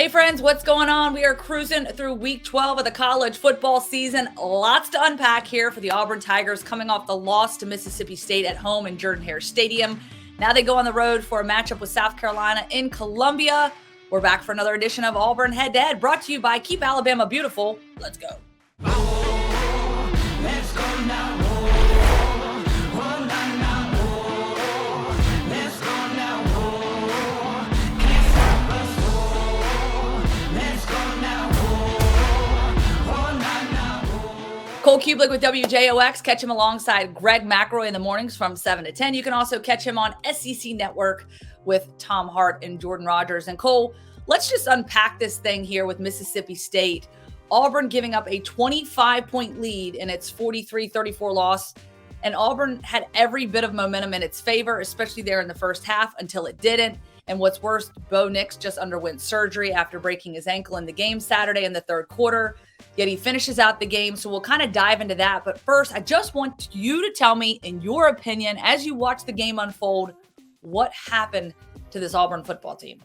Hey friends, what's going on? We are cruising through week 12 of the college football season. Lots to unpack here for the Auburn Tigers coming off the loss to Mississippi State at home in Jordan-Hare Stadium. Now they go on the road for a matchup with South Carolina in Columbia. We're back for another edition of Auburn Head to Head, brought to you by Keep Alabama Beautiful. Let's go. Let's go now. Cole Kubelik with WJOX. Catch him alongside Greg McElroy in the mornings from 7 to 10. You can also catch him on SEC Network with Tom Hart and Jordan Rogers. And Cole, let's just unpack this thing here with Mississippi State. Auburn giving up a 25-point lead in its 43-34 loss. And Auburn had every bit of momentum in its favor, especially there in the first half, until it didn't. And what's worse, Bo Nix just underwent surgery after breaking his ankle in the game Saturday in the third quarter. Yet he finishes out the game. So we'll kind of dive into that. But first, I just want you to tell me, in your opinion, as you watch the game unfold, what happened to this Auburn football team?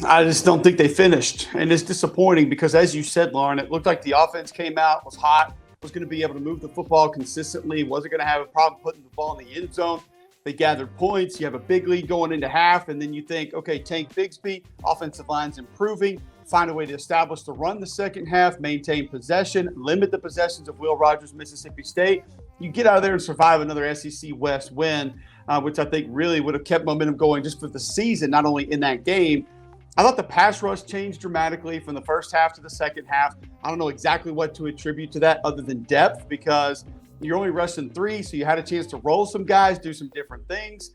I just don't think they finished. And it's disappointing because, as you said, Lauren, it looked like the offense came out, was hot, was going to be able to move the football consistently, wasn't going to have a problem putting the ball in the end zone. They gathered points. You have a big lead going into half, and then you think, okay, Tank Bigsby, offensive line's improving, find a way to establish the run the second half, maintain possession, limit the possessions of Will Rogers, Mississippi State. You get out of there and survive another SEC West win, which I think really would have kept momentum going just for the season, not only in that game. I thought the pass rush changed dramatically from the first half to the second half. I don't know exactly what to attribute to that other than depth, because you're only rushing 3, so you had a chance to roll some guys, do some different things.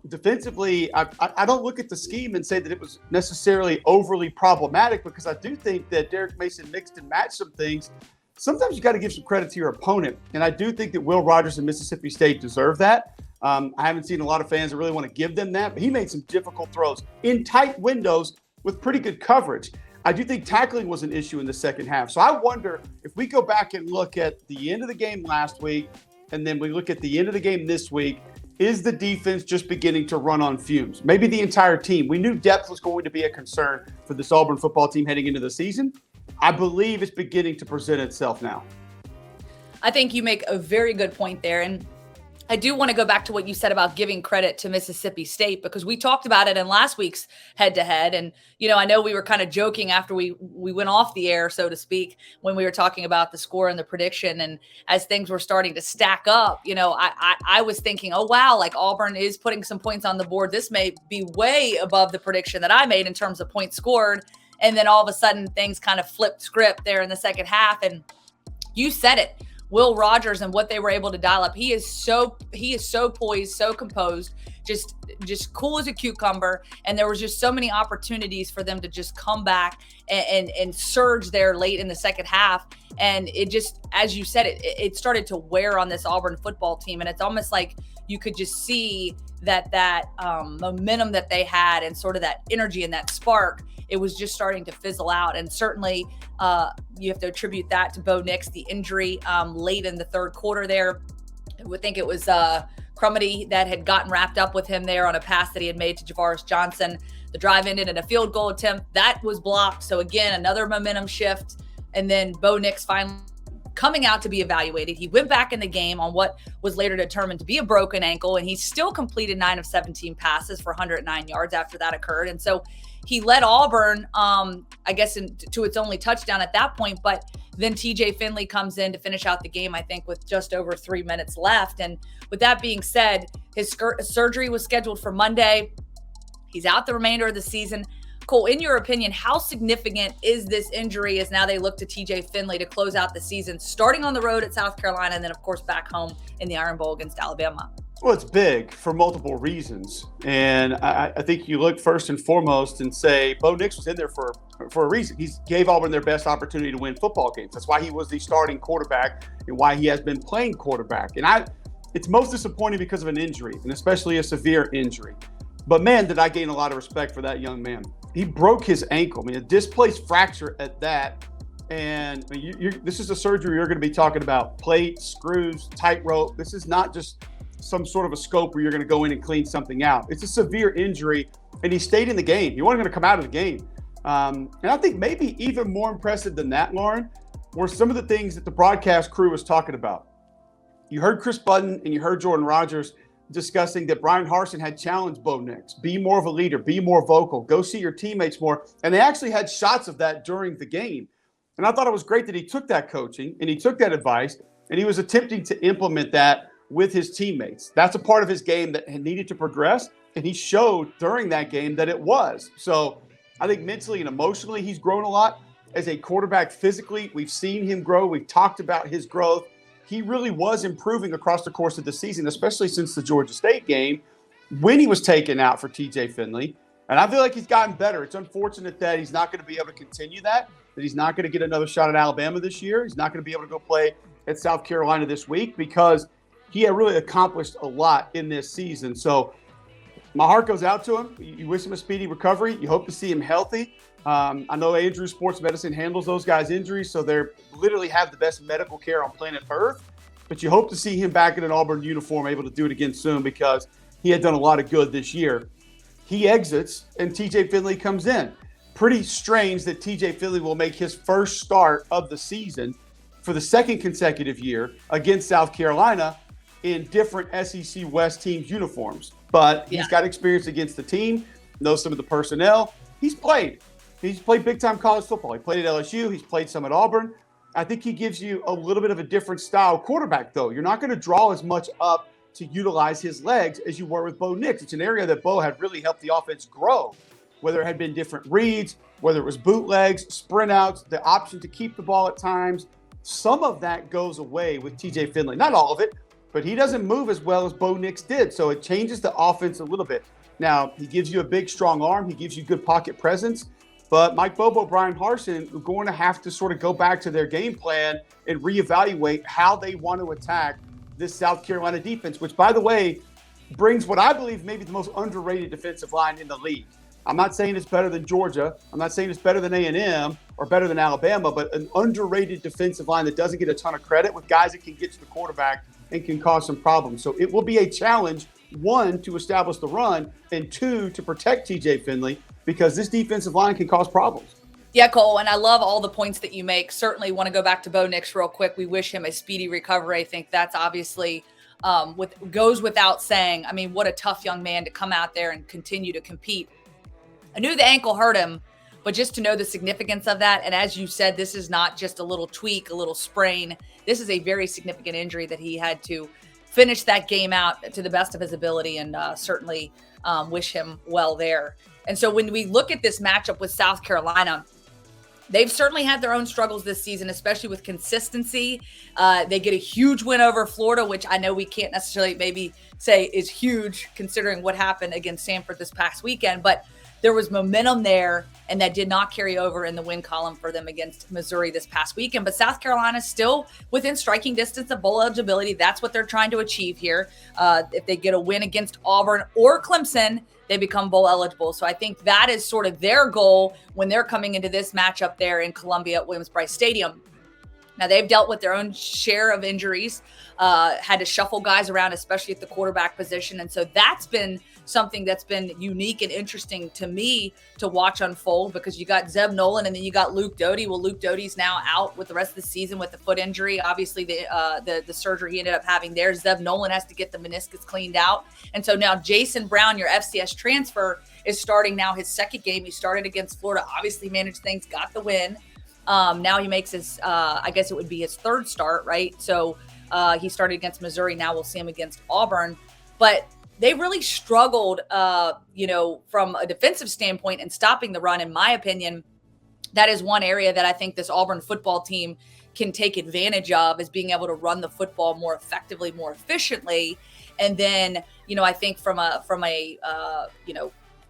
Defensively, I don't look at the scheme and say that it was necessarily overly problematic, because I do think that Derek Mason mixed and matched some things. Sometimes you got to give some credit to your opponent, and I do think that Will Rogers and Mississippi State deserve that. I haven't seen a lot of fans that really want to give them that, but he made some difficult throws in tight windows with pretty good coverage. I do think tackling was an issue in the second half. So I wonder if we go back and look at the end of the game last week, and then we look at the end of the game this week, is the defense just beginning to run on fumes? Maybe the entire team. We knew depth was going to be a concern for this Auburn football team heading into the season. I believe it's beginning to present itself now. I think you make a very good point there. And I do want to go back to what you said about giving credit to Mississippi State, because we talked about it in last week's head-to-head. And, you know, I know we were kind of joking after we went off the air, so to speak, when we were talking about the score and the prediction. And as things were starting to stack up, you know, I was thinking, oh, wow, like Auburn is putting some points on the board. This may be way above the prediction that I made in terms of points scored. And then all of a sudden things kind of flipped script there in the second half. And you said it. Will Rogers and what they were able to dial up. He is so poised, so composed, just cool as a cucumber. And there was just so many opportunities for them to just come back and surge there late in the second half. And it just, as you said, it started to wear on this Auburn football team. And it's almost like you could just see that momentum that they had and sort of that energy and that spark, it was just starting to fizzle out. And certainly you have to attribute that to Bo Nix, the injury late in the third quarter there. I would think it was Crumity that had gotten wrapped up with him there on a pass that he had made to Javaris Johnson. The drive ended in a field goal attempt. That was blocked. So again, another momentum shift. And then Bo Nix finally coming out to be evaluated. He went back in the game on what was later determined to be a broken ankle, and he still completed 9 of 17 passes for 109 yards after that occurred. And so he led Auburn, I guess, to its only touchdown at that point. But then TJ Finley comes in to finish out the game, I think, with just over 3 minutes left. And with that being said, his surgery was scheduled for Monday. He's out the remainder of the season. Cole, in your opinion, how significant is this injury as now they look to TJ Finley to close out the season, starting on the road at South Carolina and then, of course, back home in the Iron Bowl against Alabama? Well, it's big for multiple reasons. And I think you look first and foremost and say Bo Nix was in there for a reason. He gave Auburn their best opportunity to win football games. That's why he was the starting quarterback and why he has been playing quarterback. And it's most disappointing because of an injury, and especially a severe injury. But, man, did I gain a lot of respect for that young man. He broke his ankle. I mean, a displaced fracture at that. And this is a surgery you're going to be talking about. Plates, screws, tightrope. This is not just some sort of a scope where you're going to go in and clean something out. It's a severe injury, and he stayed in the game. He wasn't going to come out of the game. And I think maybe even more impressive than that, Lauren, were some of the things that the broadcast crew was talking about. You heard Chris Budden and you heard Jordan Rogers discussing that Brian Harsin had challenged Bo Nix. Be more of a leader, be more vocal, go see your teammates more. And they actually had shots of that during the game. And I thought it was great that he took that coaching and he took that advice and he was attempting to implement that with his teammates. That's a part of his game that needed to progress. And he showed during that game that it was. So I think mentally and emotionally, he's grown a lot. As a quarterback physically, we've seen him grow. We've talked about his growth. He really was improving across the course of the season, especially since the Georgia State game when he was taken out for TJ Finley. And I feel like he's gotten better. It's unfortunate that he's not going to be able to continue that he's not going to get another shot at Alabama this year. He's not going to be able to go play at South Carolina this week because he had really accomplished a lot in this season. So my heart goes out to him. You wish him a speedy recovery. You hope to see him healthy. I know Andrew Sports Medicine handles those guys' injuries, so they literally have the best medical care on planet Earth. But you hope to see him back in an Auburn uniform, able to do it again soon because he had done a lot of good this year. He exits, and TJ Finley comes in. Pretty strange that TJ Finley will make his first start of the season for the second consecutive year against South Carolina in different SEC West teams' uniforms. But he's got experience against the team, knows some of the personnel. He's played big-time college football. He played at LSU. He's played some at Auburn. I think he gives you a little bit of a different style quarterback, though. You're not going to draw as much up to utilize his legs as you were with Bo Nix. It's an area that Bo had really helped the offense grow, whether it had been different reads, whether it was bootlegs, sprint outs, the option to keep the ball at times. Some of that goes away with TJ Finley. Not all of it, but he doesn't move as well as Bo Nix did, so it changes the offense a little bit. Now, he gives you a big, strong arm. He gives you good pocket presence. But Mike Bobo, Brian Harsin are going to have to sort of go back to their game plan and reevaluate how they want to attack this South Carolina defense, which, by the way, brings what I believe may be the most underrated defensive line in the league. I'm not saying it's better than Georgia. I'm not saying it's better than A&M or better than Alabama, but an underrated defensive line that doesn't get a ton of credit with guys that can get to the quarterback and can cause some problems. So it will be a challenge, one, to establish the run, and two, to protect TJ Finley, because this defensive line can cause problems. Yeah, Cole, and I love all the points that you make. Certainly want to go back to Bo Nix real quick. We wish him a speedy recovery. I think that's obviously goes without saying. I mean, what a tough young man to come out there and continue to compete. I knew the ankle hurt him, but just to know the significance of that, and as you said, this is not just a little tweak, a little sprain. This is a very significant injury that he had to finish that game out to the best of his ability, and certainly wish him well there. And so when we look at this matchup with South Carolina, they've certainly had their own struggles this season, especially with consistency. They get a huge win over Florida, which I know we can't necessarily maybe say is huge considering what happened against Stanford this past weekend, but there was momentum there, and that did not carry over in the win column for them against Missouri this past weekend. But South Carolina is still within striking distance of bowl eligibility. That's what they're trying to achieve here. If they get a win against Auburn or Clemson, they become bowl eligible. So I think that is sort of their goal when they're coming into this matchup there in Columbia at Williams-Brice Stadium. Now, they've dealt with their own share of injuries, had to shuffle guys around, especially at the quarterback position. And so that's been something that's been unique and interesting to me to watch unfold, because you got Zeb Nolan and then you got Luke Doty. Well, Luke Doty's now out with the rest of the season with the foot injury. Obviously, the surgery he ended up having there. Zeb Nolan has to get the meniscus cleaned out. And so now Jason Brown, your FCS transfer, is starting now his second game. He started against Florida, obviously managed things, got the win. Now he makes his, I guess it would be his third start, right? So he started against Missouri. Now we'll see him against Auburn. But they really struggled, from a defensive standpoint and stopping the run, in my opinion. That is one area that I think this Auburn football team can take advantage of, is being able to run the football more effectively, more efficiently. And then, I think from a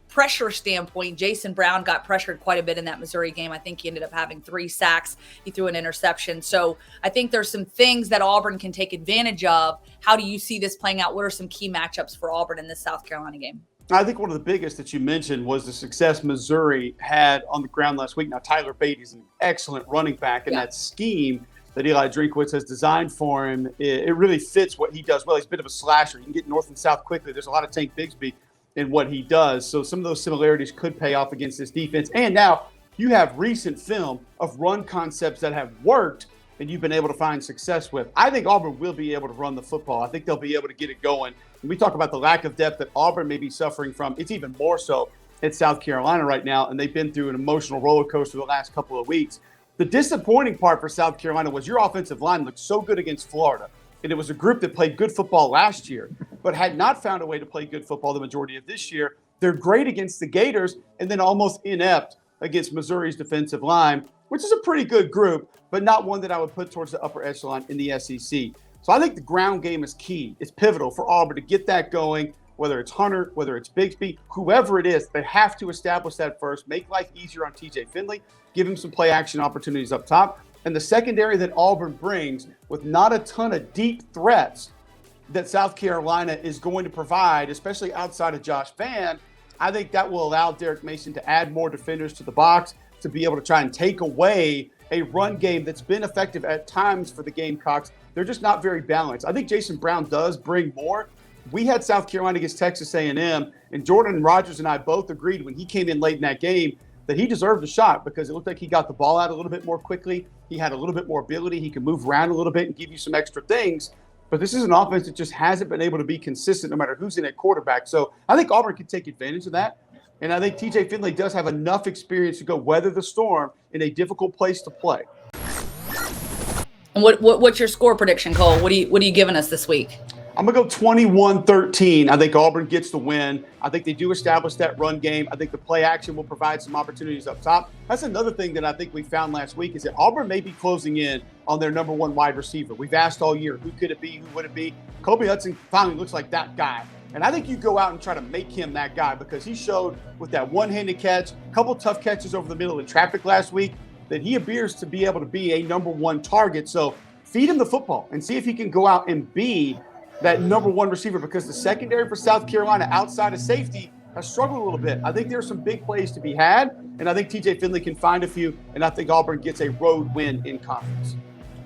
pressure standpoint, Jason Brown got pressured quite a bit in that Missouri game. I think he ended up having 3 sacks. He threw an interception. So I think there's some things that Auburn can take advantage of. How do you see this playing out? What are some key matchups for Auburn in this South Carolina game? I think one of the biggest that you mentioned was the success Missouri had on the ground last week. Now, Tyler Beatty's an excellent running back, and that scheme that Eli Drinkwitz has designed for him, it really fits what he does well. He's a bit of a slasher. He can get north and south quickly. There's a lot of Tank Bigsby in what he does. So some of those similarities could pay off against this defense. And now you have recent film of run concepts that have worked and you've been able to find success with. I think Auburn will be able to run the football. I think they'll be able to get it going. When we talk about the lack of depth that Auburn may be suffering from, it's even more so at South Carolina right now, and they've been through an emotional roller coaster the last couple of weeks. The disappointing part for South Carolina was your offensive line looked so good against Florida, and it was a group that played good football last year, but had not found a way to play good football the majority of this year. They're great against the Gators and then almost inept against Missouri's defensive line, which is a pretty good group, but not one that I would put towards the upper echelon in the SEC. So I think the ground game is key. It's pivotal for Auburn to get that going, whether it's Hunter, whether it's Bigsby, whoever it is, they have to establish that first, make life easier on TJ Finley, give him some play action opportunities up top. And the secondary that Auburn brings with not a ton of deep threats that South Carolina is going to provide, especially outside of Josh Vann, I think that will allow Derek Mason to add more defenders to the box to be able to try and take away a run game that's been effective at times for the Gamecocks. They're just not very balanced. I think Jason Brown does bring more. We had South Carolina against Texas A&M, and Jordan Rogers and I both agreed when he came in late in that game that he deserved a shot because it looked like he got the ball out a little bit more quickly. He had a little bit more ability. He could move around a little bit and give you some extra things. But this is an offense that just hasn't been able to be consistent no matter who's in at quarterback. So I think Auburn can take advantage of that. And I think TJ Finley does have enough experience to go weather the storm in a difficult place to play. And what's your score prediction, Cole? What are you giving us this week? I'm going to go 21-13. I think Auburn gets the win. I think they do establish that run game. I think the play action will provide some opportunities up top. That's another thing that I think we found last week is that Auburn may be closing in on their number one wide receiver. We've asked all year, who could it be? Who would it be? Kobe Hudson finally looks like that guy. And I think you go out and try to make him that guy because he showed with that one-handed catch, a couple tough catches over the middle in traffic last week, that he appears to be able to be a number one target. So feed him the football and see if he can go out and be that number one receiver because the secondary for South Carolina outside of safety has struggled a little bit. I think there's some big plays to be had, and I think TJ Finley can find a few, and I think Auburn gets a road win in conference.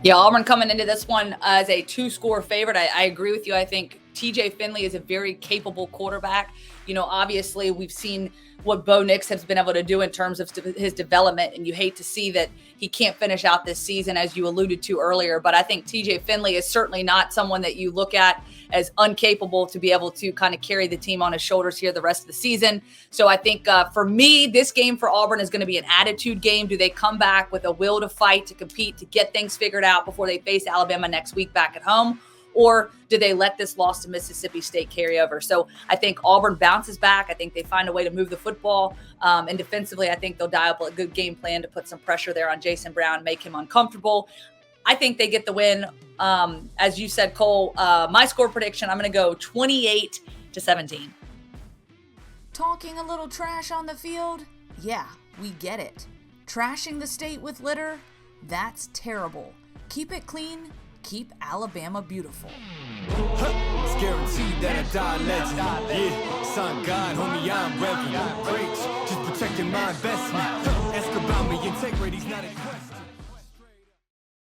Yeah, Auburn coming into this one as a 2-score favorite. I agree with you. I think TJ Finley is a very capable quarterback. You know, obviously we've seen what Bo Nix has been able to do in terms of his development, and you hate to see that he can't finish out this season, as you alluded to earlier. But I think TJ Finley is certainly not someone that you look at as incapable to be able to kind of carry the team on his shoulders here the rest of the season. So I think for me, this game for Auburn is going to be an attitude game. Do they come back with a will to fight, to compete, to get things figured out before they face Alabama next week back at home? Or do they let this loss to Mississippi State carry over? So I think Auburn bounces back. I think they find a way to move the football. And defensively, I think they'll dial up a good game plan to put some pressure there on Jason Brown, make him uncomfortable. I think they get the win. As you said, Cole, my score prediction, I'm going to go 28-17. Talking a little trash on the field? Yeah, we get it. Trashing the state with litter? That's terrible. Keep it clean. Keep Alabama beautiful. It's guaranteed that I die legend. Yeah, son God, homie, I'm reverend. Breaks, just protecting my investment. Ask about me, integrity's not in question.